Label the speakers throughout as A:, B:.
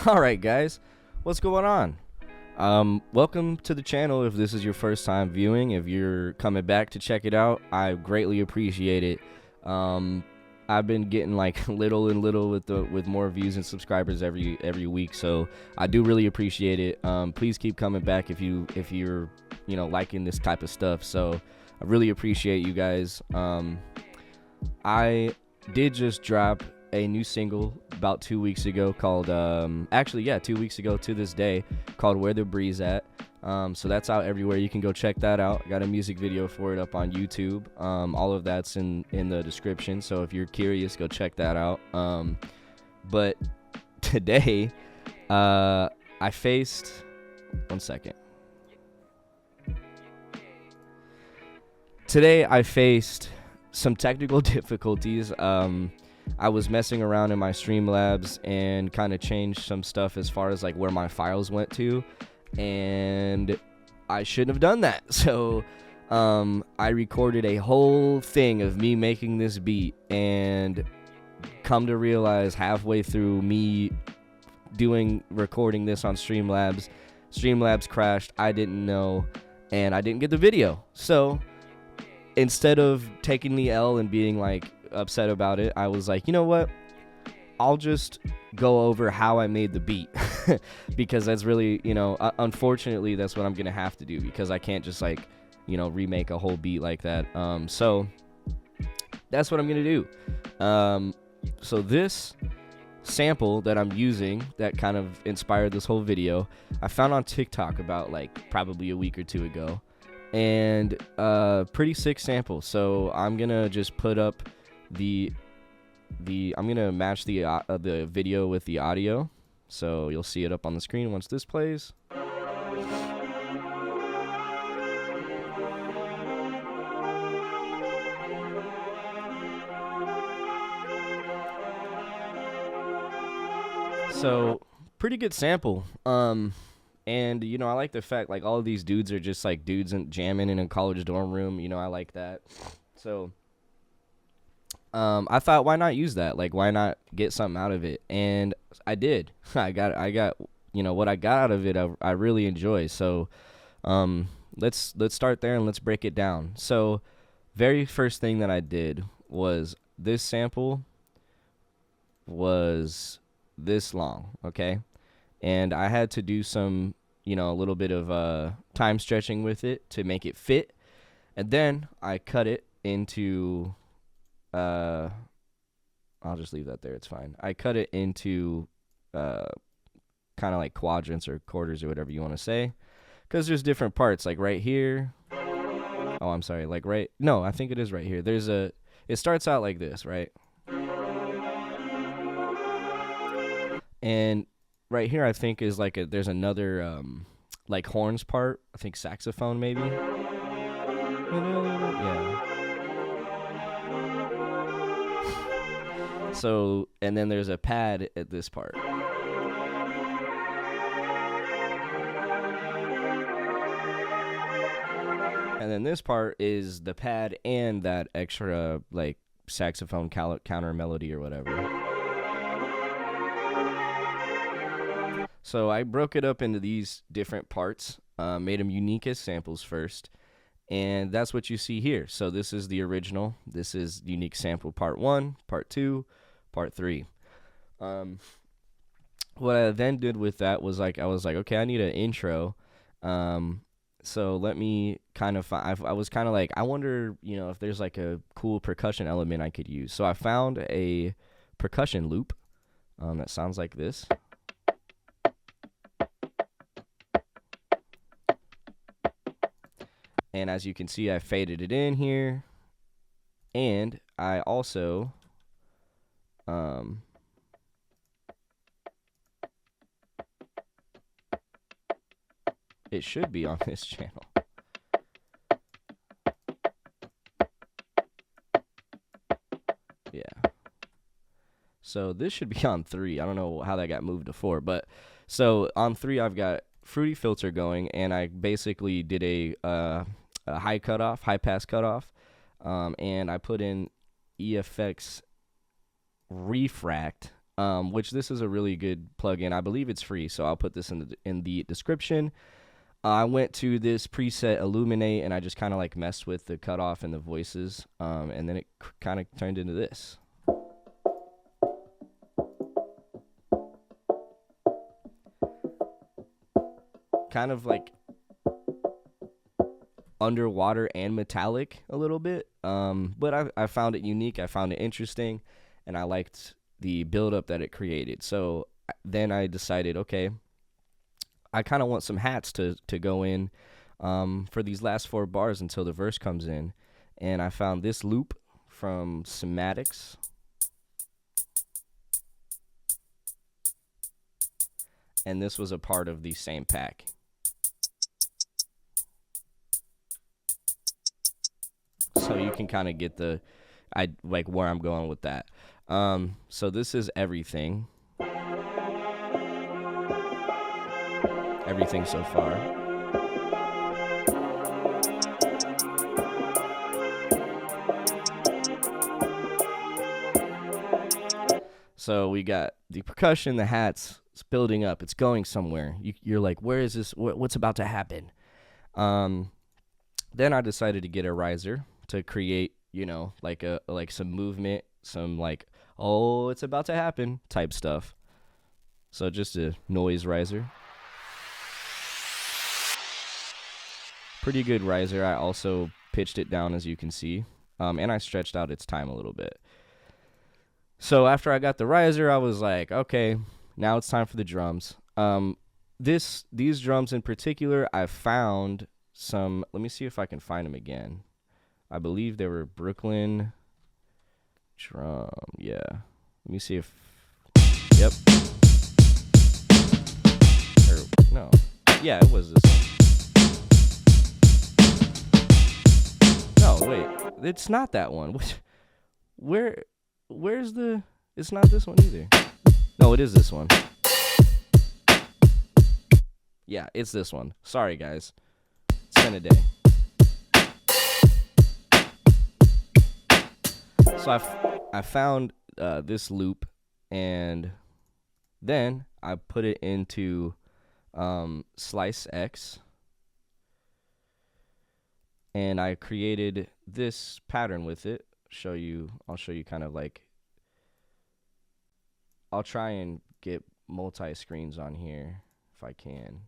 A: All right, guys, what's going on? Welcome to the channel. If this is your first time viewing, if you're coming back to check it out, I greatly appreciate it. I've been getting like little and little with more views and subscribers every week, so I do really appreciate it. Please keep coming back if you're liking this type of stuff. So I really appreciate you guys. I did just drop a new single about 2 weeks ago called 2 weeks ago to this day, called Where the Breeze At. So that's out everywhere. You can go check that out. Got a music video for it up on YouTube. All of that's in the description, so if you're curious, go check that out. But today I faced some technical difficulties. I was messing around in my Streamlabs and kind of changed some stuff as far as like where my files went to, and I shouldn't have done that. So I recorded a whole thing of me making this beat, and come to realize halfway through me recording this on Streamlabs crashed. I didn't know, and I didn't get the video. So instead of taking the L and being like upset about it, I was like, you know what, I'll just go over how I made the beat because that's really, unfortunately that's what I'm gonna have to do, because I can't just like remake a whole beat like that. So that's what I'm gonna do. So this sample that I'm using that kind of inspired this whole video, I found on TikTok about like probably a week or two ago, and pretty sick sample. So I'm gonna just put up I'm gonna match the video with the audio, so you'll see it up on the screen once this plays. So pretty good sample. And I like the fact like all of these dudes are just like dudes and jamming in a college dorm room. I like that. So I thought, why not use that? Like, why not get something out of it? And I did. I got what I got out of it, I really enjoy. So let's start there and let's break it down. So very first thing that I did was, this sample was this long, okay? And I had to do some, a little bit of time stretching with it to make it fit. And then I cut it into I'll just leave that there, it's fine. I cut it into kind of like quadrants or quarters or whatever you want to say, because there's different parts, like right here. Oh, I'm sorry, like no, I think it is right here. It starts out like this, right? And right here I think is like there's another like horns part, I think saxophone maybe. Yeah. So, and then there's a pad at this part. And then this part is the pad and that extra like saxophone counter melody or whatever. So I broke it up into these different parts, made them unique as samples first, and that's what you see here. So this is the original. This is unique sample part 1, part 2, part 3. What I then did with that was I was like, okay, I need an intro. So let me kind of I was kind of like, I wonder, if there's like a cool percussion element I could use. So I found a percussion loop that sounds like this. And as you can see, I faded it in here, and I also it should be on this channel. Yeah. So this should be on 3. I don't know how that got moved to 4, but so on 3 I've got Fruity Filter going, and I basically did a high pass cutoff, and I put in EFX Refract which this is a really good plugin. I believe it's free, so I'll put this in the description. I went to this preset Illuminate, and I just kind of like messed with the cutoff and the voices, and then it kind of turned into this. Kind of like underwater and metallic a little bit, but I found it unique. I found it interesting, and I liked the build-up that it created. So then I decided, okay, I kind of want some hats to go in for these last 4 bars until the verse comes in, and I found this loop from Somatics. And this was a part of the same pack. So you can kind of get like where I'm going with that. So this is everything so far. So we got the percussion, the hats. It's building up. It's going somewhere. You're like, where is this? What's about to happen? Then I decided to get a riser to create, like some movement, some like, oh, it's about to happen type stuff. So just a noise riser. Pretty good riser. I also pitched it down, as you can see, and I stretched out its time a little bit. So after I got the riser, I was like, okay, now it's time for the drums. These drums in particular, I found some. Let me see if I can find them again. I believe they were Brooklyn drum. Yeah. Let me see if. Yep. No. Yeah, it was this one. No, wait. It's not that one. Where's the. It's not this one either. No, it is this one. Yeah, it's this one. Sorry, guys. It's been a day. So I found this loop, and then I put it into Slice X, and I created this pattern with it. I'll show you kind of like. I'll try and get multi-screens on here if I can.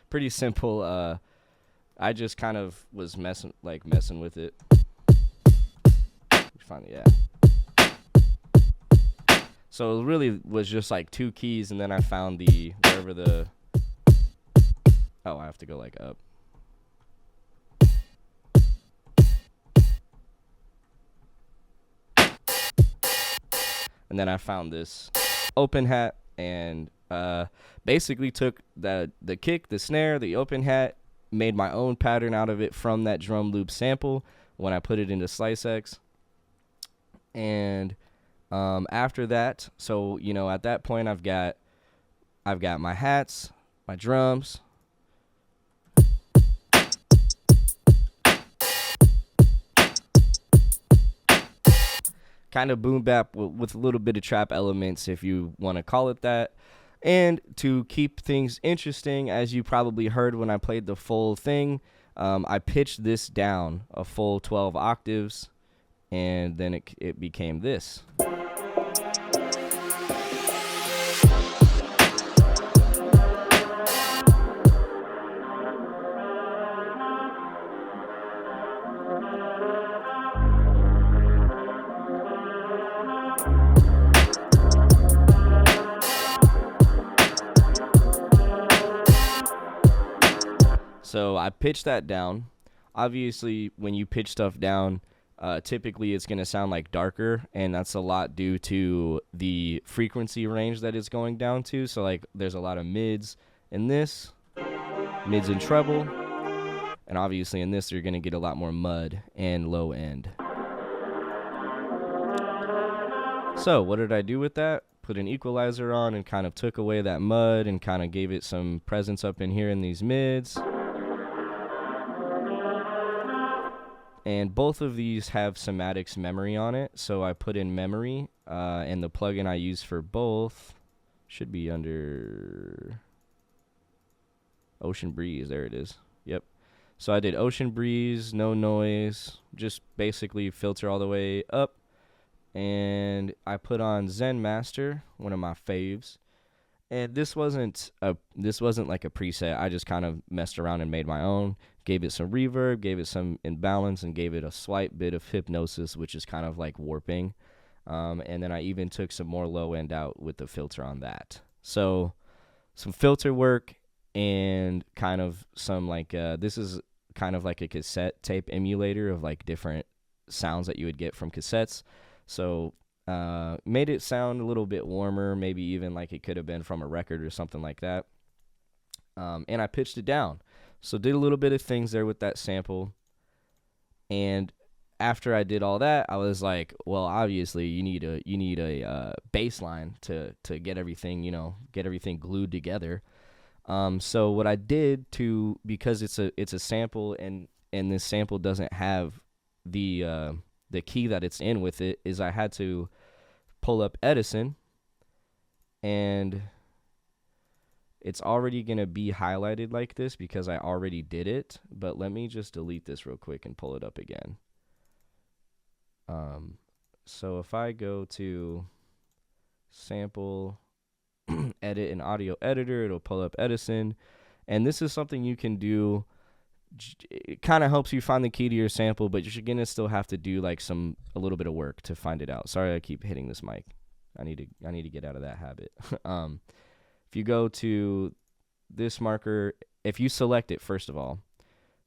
A: Pretty simple. I just kind of was messing with it. Finally, yeah. So it really was just like 2 keys, and then I found wherever the. Oh, I have to go like up. And then I found this open hat, and basically took the kick, the snare, the open hat, made my own pattern out of it from that drum loop sample when I put it into Slice X. And after that, so at that point I've got my hats, my drums, kind of boom bap with a little bit of trap elements, if you want to call it that. And to keep things interesting, as you probably heard when I played the full thing, I pitched this down a full 12 octaves, and then it became this. So I pitched that down. Obviously, when you pitch stuff down, typically it's going to sound like darker, and that's a lot due to the frequency range that it's going down to. So like there's a lot of mids in this, mids and treble, And obviously in this, you're going to get a lot more mud and low end. So what did I do with that? Put an equalizer on and kind of took away that mud and kind of gave it some presence up in here in these mids. And both of these have Somatics memory on it, so I put in memory, and the plugin I use for both should be under Ocean Breeze. There it is. Yep. So I did Ocean Breeze, no noise, just basically filter all the way up. And I put on Zen Master, one of my faves. And this wasn't like a preset. I just kind of messed around and made my own. Gave it some reverb, gave it some imbalance, and gave it a slight bit of hypnosis, which is kind of like warping. And then I even took some more low end out with the filter on that. So some filter work and kind of some like this is kind of like a cassette tape emulator of like different sounds that you would get from cassettes. So made it sound a little bit warmer, maybe even like it could have been from a record or something like that. And I pitched it down. So did a little bit of things there with that sample. And after I did all that, I was like, well, obviously you need a bass line to get everything, get everything glued together. So what I did because it's a sample and this sample doesn't have the key that it's in with it, is I had to pull up Edison, and it's already going to be highlighted like this because I already did it, but let me just delete this real quick and pull it up again. So if I go to sample, edit in audio editor, it'll pull up Edison, and this is something you can do. It kind of helps you find the key to your sample, but you're gonna still have to do like a little bit of work to find it out. Sorry, I keep hitting this mic. I need to get out of that habit. If you go to this marker, if you select it, first of all,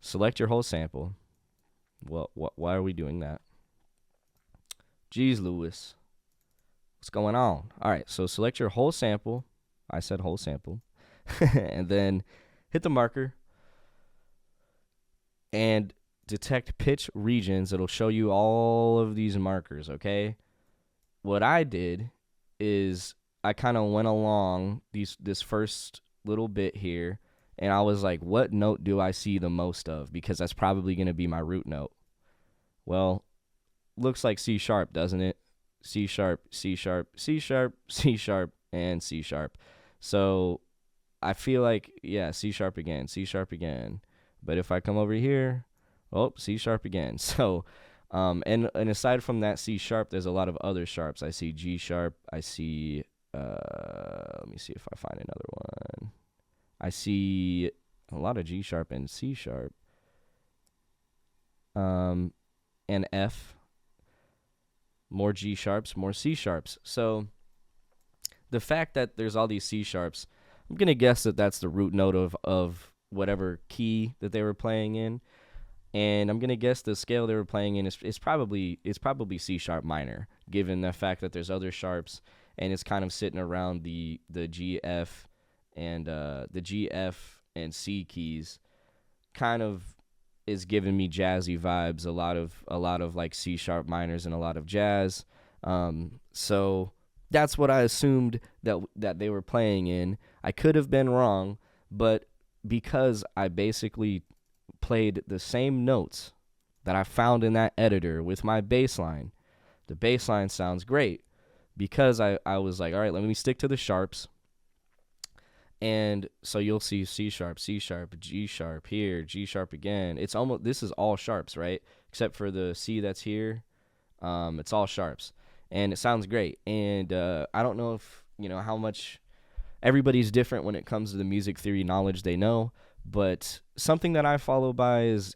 A: select your whole sample. Well, why are we doing that? Jeez, Lewis, what's going on? All right, so select your whole sample. I said whole sample, and then hit the marker. And detect pitch regions. It'll show you all of these markers, okay? What I did is I kind of went along this first little bit here, and I was like, what note do I see the most of? Because that's probably going to be my root note. Well, looks like C sharp, doesn't it? C sharp, C sharp, C sharp, C sharp, and C sharp. So I feel like, yeah, C sharp again, C sharp again. But if I come over here, oh, C sharp again. So, and aside from that C sharp, there's a lot of other sharps. I see G sharp. I see, let me see if I find another one. I see a lot of G sharp and C sharp. And F. More G sharps, more C sharps. So the fact that there's all these C sharps, I'm going to guess that that's the root note of whatever key that they were playing in, and I'm gonna guess the scale they were playing in is probably C sharp minor, given the fact that there's other sharps and it's kind of sitting around the G F and the G F and C keys, kind of is giving me jazzy vibes. A lot of like C sharp minors and a lot of jazz. So that's what I assumed that they were playing in. I could have been wrong, but because I basically played the same notes that I found in that editor with my bass line, the bass line sounds great because I was like, all right, let me stick to the sharps. And so you'll see C sharp, G sharp here, G sharp again. This is all sharps, right? Except for the C that's here. It's all sharps. And it sounds great. And I don't know if, how much everybody's different when it comes to the music theory knowledge they know, but something that I follow by is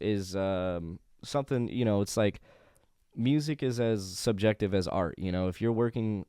A: something, it's like music is as subjective as art. If you're working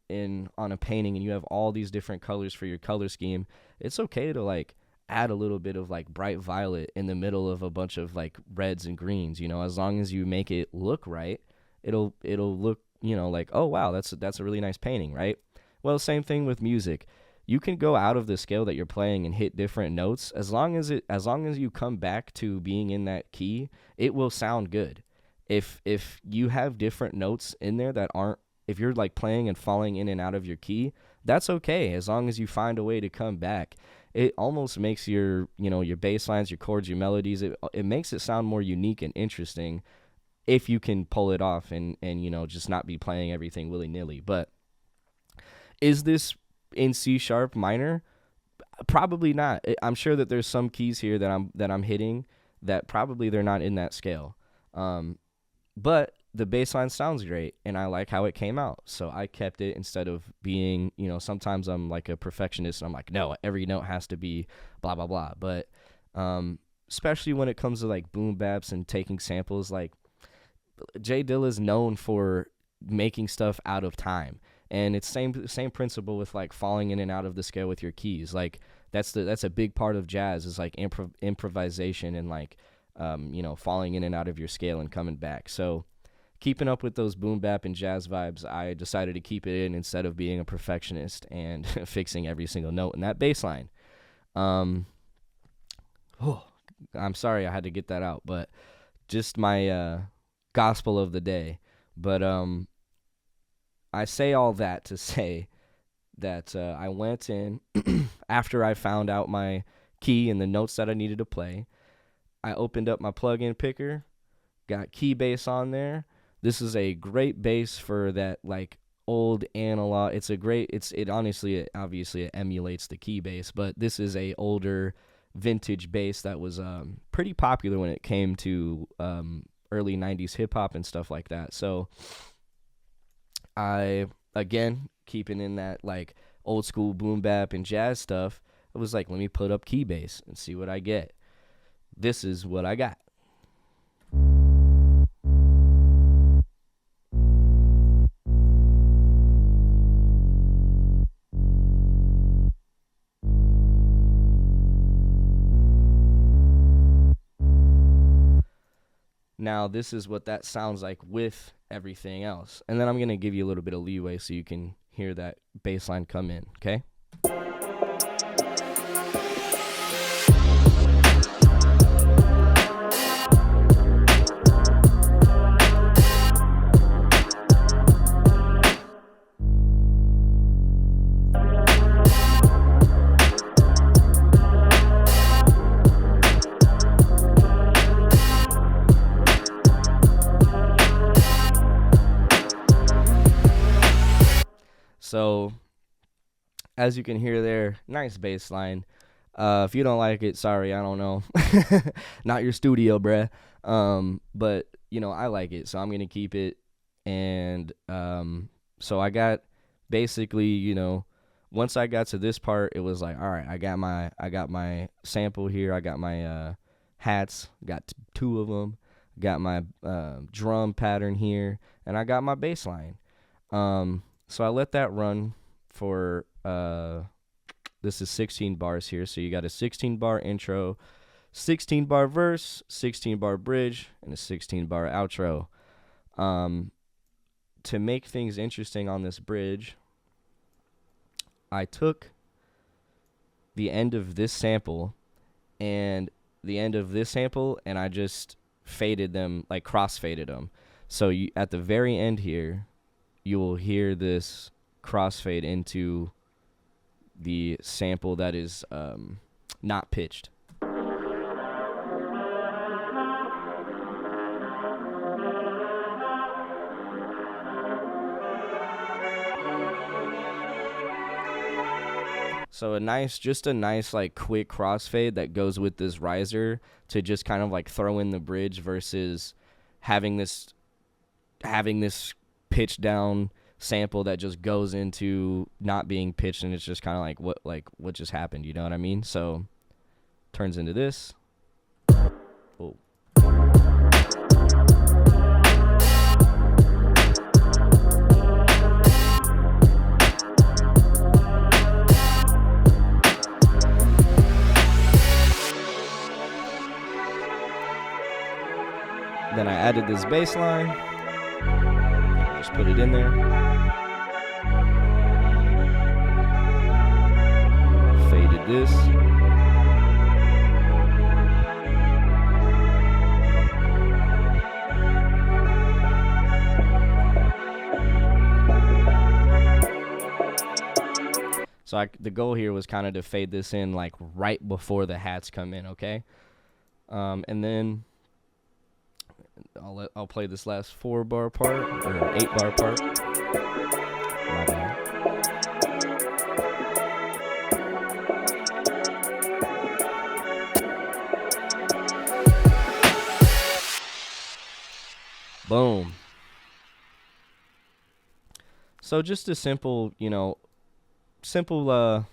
A: on a painting and you have all these different colors for your color scheme, it's okay to like add a little bit of like bright violet in the middle of a bunch of like reds and greens, as long as you make it look right, it'll look, like, oh wow, that's a really nice painting, right? Well, same thing with music. you can go out of the scale that you're playing and hit different notes. As long as you come back to being in that key, it will sound good. If you have different notes in there that aren't, if you're like playing and falling in and out of your key, that's okay, as long as you find a way to come back. It almost makes your, your bass lines, your chords, your melodies, it makes it sound more unique and interesting if you can pull it off and just not be playing everything willy-nilly. But is this in C sharp minor? Probably not. I'm sure that there's some keys here that I'm hitting that probably they're not in that scale. But the bass line sounds great, and I like how it came out, so I kept it instead of being, sometimes I'm like a perfectionist, and I'm like, no, every note has to be blah, blah, blah. But especially when it comes to like boom baps and taking samples, like J Dilla is known for making stuff out of time. And it's same principle with like falling in and out of the scale with your keys. Like that's a big part of jazz, is like improvisation and like falling in and out of your scale and coming back. So keeping up with those boom bap and jazz vibes, I decided to keep it in instead of being a perfectionist and fixing every single note in that bass line. I'm sorry I had to get that out, but just my gospel of the day. But I say all that to say that I went in after I found out my key and the notes that I needed to play. I opened up my plug-in picker, got key bass on there. This is a great bass for that like old analog. Obviously it emulates the key bass, but this is a older vintage bass that was pretty popular when it came to early 90s hip hop and stuff like that. So I, again, keeping in that like old school boom bap and jazz stuff, I was like, let me put up key bass and see what I get. This is what I got. Now, this is what that sounds like with everything else. And then I'm going to give you a little bit of leeway so you can hear that bass line come in, okay? So, as you can hear there, nice bass line. If you don't like it, sorry, I don't know. Not your studio, bruh. But, I like it, so I'm going to keep it. And so I got basically, once I got to this part, it was like, all right, I got my sample here. I got my hats, got two of them. Got my drum pattern here, and I got my bass line. So I let that run for, this is 16 bars here. So you got a 16 bar intro, 16 bar verse, 16 bar bridge, and a 16 bar outro. To make things interesting on this bridge, I took the end of this sample and the end of this sample, and I just faded them, like cross-faded them. So at the very end here, you will hear this crossfade into the sample that is not pitched. So a nice like quick crossfade that goes with this riser to just kind of like throw in the bridge versus having this pitched down sample that just goes into not being pitched, and it's just kind of like what just happened, you know what I mean? So turns into this. Oh. Then I added this bass line. Just put it in there. this. So the goal here was kind of to fade this in like right before the hats come in, okay? And then I'll play this last 4-bar part or 8-bar part. My bad. Boom. So just a simple, simple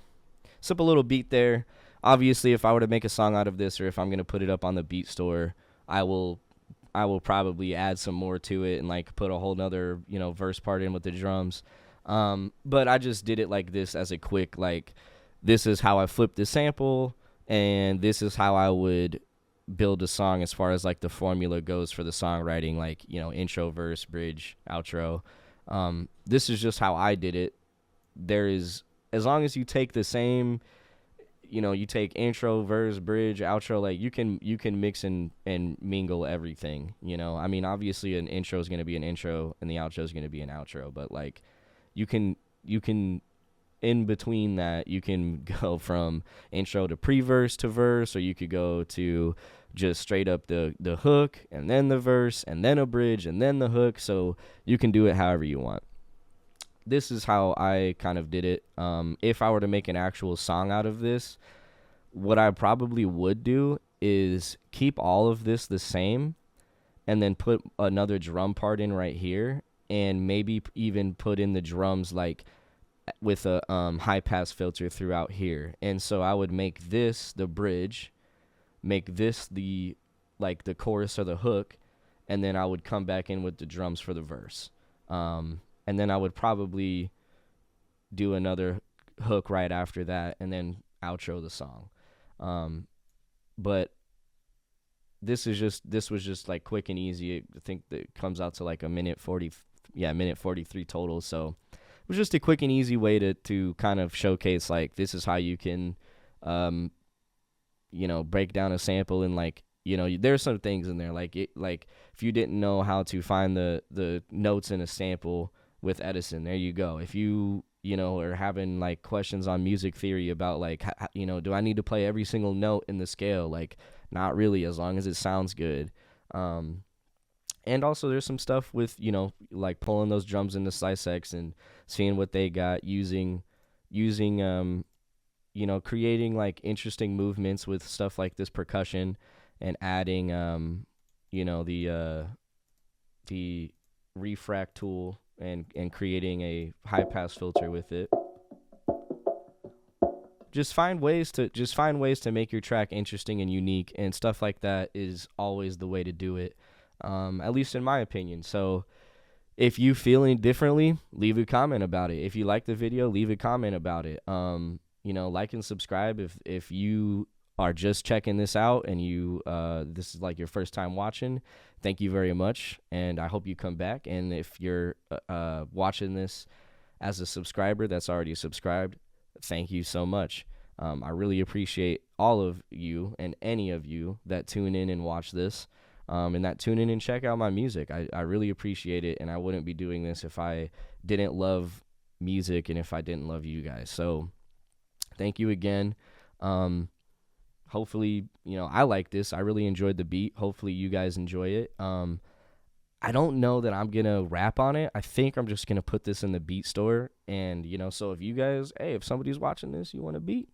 A: little beat there. Obviously, if I were to make a song out of this, or if I'm gonna put it up on the beat store, I will probably add some more to it and like put a whole nother verse part in with the drums. But I just did it like this as a quick like, this is how I flipped the sample, and this is how I would build a song as far as like the formula goes for the songwriting, like intro, verse, bridge, outro. This is just how I did it. There is, as long as you take the same, you take intro, verse, bridge, outro, like you can mix and mingle everything, I mean, obviously an intro is going to be an intro and the outro is going to be an outro, but like you can in between that, you can go from intro to pre-verse to verse, or you could go to just straight up the hook and then the verse and then a bridge and then the hook. So you can do it however you want. This is how I kind of did it. If I were to make an actual song out of this, what I probably would do is keep all of this the same and then put another drum part in right here, and maybe even put in the drums like with a high pass filter throughout here. And so I would make this the bridge, make this the chorus or the hook, and then I would come back in with the drums for the verse. And then I would probably do another hook right after that, and then outro the song. But this was just like quick and easy. I think that it comes out to like minute 43 total. So it was just a quick and easy way to kind of showcase like, this is how you can, break down a sample, and like, there's some things in there like if you didn't know how to find the notes in a sample with Edison, there you go. If you are having like questions on music theory about like, do I need to play every single note in the scale? Like, not really, as long as it sounds good. And also there's some stuff with, like pulling those drums into Slice X and seeing what they got, using creating like interesting movements with stuff like this percussion, and adding, the refract tool, and creating a high pass filter with it. Just find ways to make your track interesting and unique, and stuff like that is always the way to do it, at least in my opinion. So if you feel any differently, leave a comment about it. If you like the video, leave a comment about it. Like and subscribe if you are just checking this out and you this is like your first time watching. Thank you very much, and I hope you come back. And if you're watching this as a subscriber that's already subscribed, thank you so much. I really appreciate all of you and any of you that tune in and watch this, and that tune in and check out my music. I really appreciate it, and I wouldn't be doing this if I didn't love music and if I didn't love you guys. So thank you again. Hopefully, I like this. I really enjoyed the beat. Hopefully you guys enjoy it. I don't know that I'm going to rap on it. I think I'm just going to put this in the beat store. And, so if you guys, hey, if somebody's watching this, you want a beat,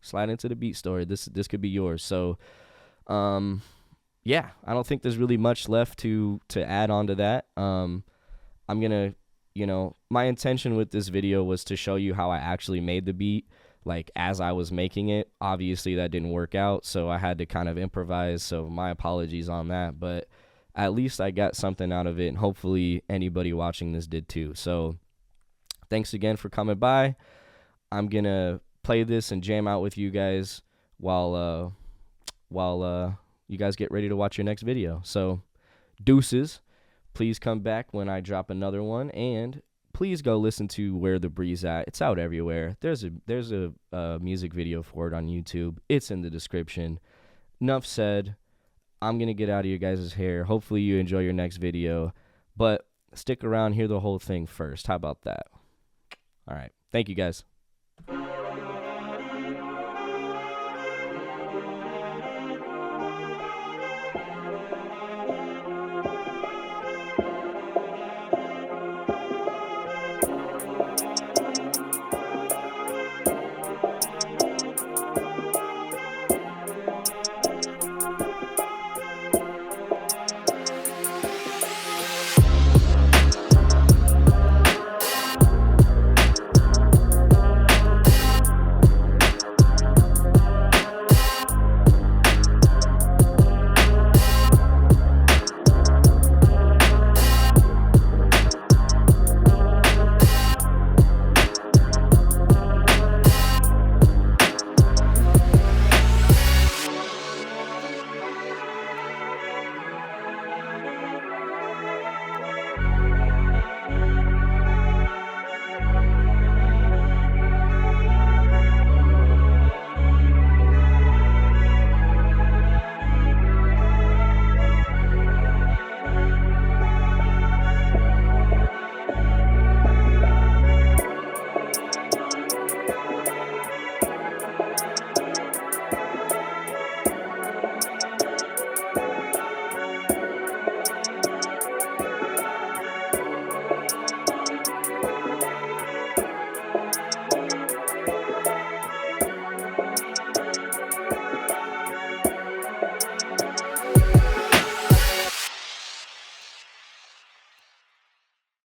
A: slide into the beat store. This could be yours. So, yeah, I don't think there's really much left to add on to that. I'm going to, my intention with this video was to show you how I actually made the beat, like as I was making it. Obviously that didn't work out, so I had to kind of improvise. So my apologies on that, but at least I got something out of it, and hopefully anybody watching this did too. So thanks again for coming by. I'm going to play this and jam out with you guys while you guys get ready to watch your next video. So deuces. Please come back when I drop another one, and please go listen to Where the Breeze At. It's out everywhere. There's a music video for it on YouTube. It's in the description. Enough said. I'm going to get out of your guys' hair. Hopefully you enjoy your next video. But stick around, hear the whole thing first. How about that? All right. Thank you, guys.